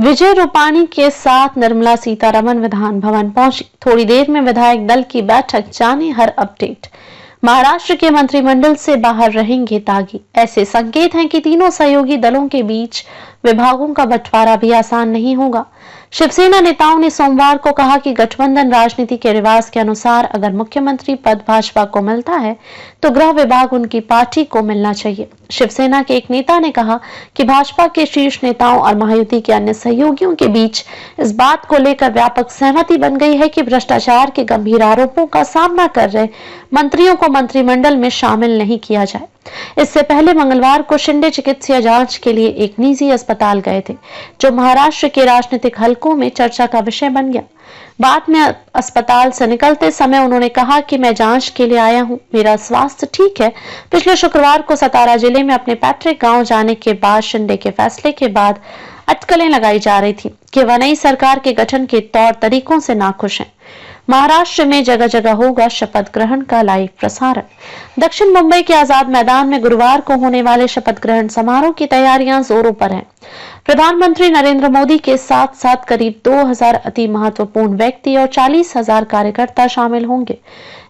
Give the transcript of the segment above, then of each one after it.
विजय रूपाणी के साथ निर्मला सीतारमण विधान भवन पहुंची। थोड़ी देर में विधायक दल की बैठक, जाने हर अपडेट। महाराष्ट्र के मंत्रिमंडल से बाहर रहेंगे दागी। ऐसे संकेत हैं कि तीनों सहयोगी दलों के बीच विभागों का बंटवारा भी आसान नहीं होगा। शिवसेना नेताओं ने सोमवार को कहा कि गठबंधन राजनीति के रिवाज के अनुसार अगर मुख्यमंत्री पद भाजपा को मिलता है तो गृह विभाग उनकी पार्टी को मिलना चाहिए। शिवसेना के एक नेता ने कहा कि भाजपा के शीर्ष नेताओं और महायुति के अन्य सहयोगियों के बीच इस बात को लेकर व्यापक सहमति बन गई है कि भ्रष्टाचार के गंभीर आरोपों का सामना कर रहे मंत्रियों को मंत्रिमंडल में शामिल नहीं किया जाए। इससे पहले मंगलवार को शिंदे चिकित्सीय जांच के लिए एक निजी अस्पताल गए थे, जो महाराष्ट्र के राजनीतिक हलकों में चर्चा का विषय बन गया। बाद में अस्पताल से निकलते समय उन्होंने कहा कि मैं जांच के लिए आया हूं, मेरा स्वास्थ्य ठीक है। पिछले शुक्रवार को सतारा जिले में अपने पैतृक गांव जाने के बाद शिंदे के फैसले के बाद अटकलें लगाई जा रही थी कि वह नई सरकार के गठन के तौर तरीकों से नाखुश हैं। महाराष्ट्र में जगह जगह होगा शपथ ग्रहण का लाइव प्रसारण। दक्षिण मुंबई के आजाद मैदान में गुरुवार को होने वाले शपथ ग्रहण समारोह की तैयारियां जोरों पर हैं। प्रधानमंत्री नरेंद्र मोदी के साथ साथ करीब 2000 अति महत्वपूर्ण व्यक्ति और 40,000 कार्यकर्ता शामिल होंगे।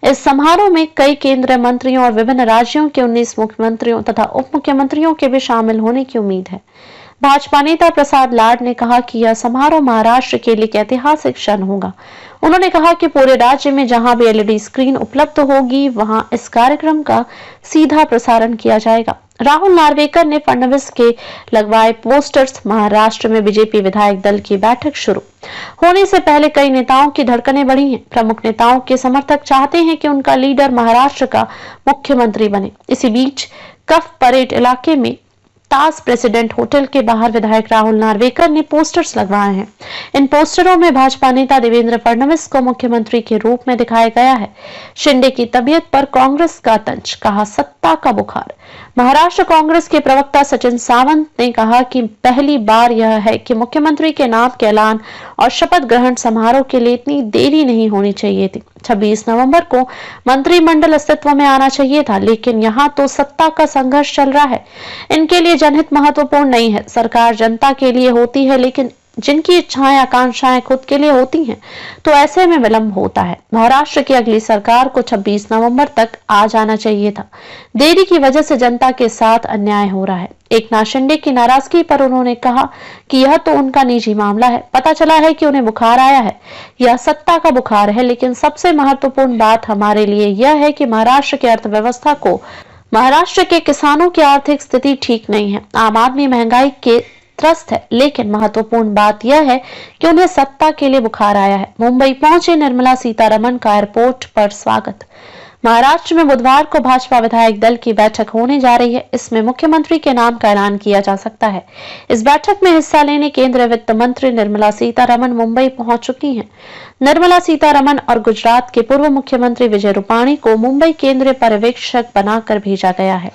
इस समारोह में कई केंद्रीय मंत्रियों और विभिन्न राज्यों के 19 मुख्यमंत्रियों तथा उप मुख्यमंत्रियों के भी शामिल होने की उम्मीद है। भाजपा नेता प्रसाद लाड ने कहा कि यह समारोह महाराष्ट्र के लिए एक ऐतिहासिक क्षण होगा। उन्होंने कहा कि पूरे राज्य में जहां भी एलईडी स्क्रीन उपलब्ध होगी, वहां इस कार्यक्रम का सीधा प्रसारण किया जाएगा। राहुल नार्वेकर ने फडणवीस के लगवाए पोस्टर्स। महाराष्ट्र में बीजेपी विधायक दल की बैठक शुरू होने से पहले कई नेताओं की धड़कनें बढ़ी हैं। प्रमुख नेताओं के समर्थक चाहते हैं कि उनका लीडर महाराष्ट्र का मुख्यमंत्री बने। इसी बीच कफ परेड इलाके में ताज प्रेसिडेंट होटल के बाहर विधायक राहुल नार्वेकर ने पोस्टर्स लगवाए हैं। इन पोस्टरों में भाजपा नेता देवेंद्र फडणवीस को मुख्यमंत्री के रूप में दिखाया गया है। शिंदे की तबीयत पर कांग्रेस का तंज, कहा सत्ता का बुखार। महाराष्ट्र कांग्रेस के प्रवक्ता सचिन सावंत ने कहा कि पहली बार यह है कि मुख्यमंत्री के नाम के ऐलान और शपथ ग्रहण समारोह के लिए इतनी देरी नहीं होनी चाहिए थी। 26 नवंबर को मंत्रिमंडल अस्तित्व में आना चाहिए था, लेकिन यहाँ तो सत्ता का संघर्ष चल रहा है। इनके लिए जनहित महत्वपूर्ण नहीं है। सरकार जनता के लिए होती है, लेकिन जिनकी इच्छाएं आकांक्षाएं खुद के लिए होती हैं, तो ऐसे में विलंब होता है। महाराष्ट्र की अगली सरकार को 26 नवंबर तक आ जाना चाहिए था। देरी की वजह से जनता के साथ अन्याय हो रहा है। एकनाथ शिंदे की नाराजगी पर उन्होंने कहा कि यह तो उनका निजी मामला है। पता चला है कि उन्हें बुखार आया है, यह सत्ता का बुखार है, लेकिन सबसे महत्वपूर्ण बात हमारे लिए यह है कि महाराष्ट्र की अर्थव्यवस्था को, महाराष्ट्र के किसानों की आर्थिक स्थिति ठीक नहीं है। आम आदमी महंगाई के त्रस्त है, लेकिन महत्वपूर्ण बात यह है कि उन्हें सत्ता के लिए बुखार आया है। मुंबई पहुंचे निर्मला सीतारमण का एयरपोर्ट पर स्वागत। महाराष्ट्र में बुधवार को भाजपा विधायक दल की बैठक होने जा रही है। इसमें मुख्यमंत्री के नाम का ऐलान किया जा सकता है। इस बैठक में हिस्सा लेने केंद्रीय वित्त मंत्री निर्मला सीतारमण मुंबई पहुंच चुकी हैं। निर्मला सीतारमण और गुजरात के पूर्व मुख्यमंत्री विजय रूपाणी को मुंबई केंद्रीय पर्यवेक्षक बनाकर भेजा गया है।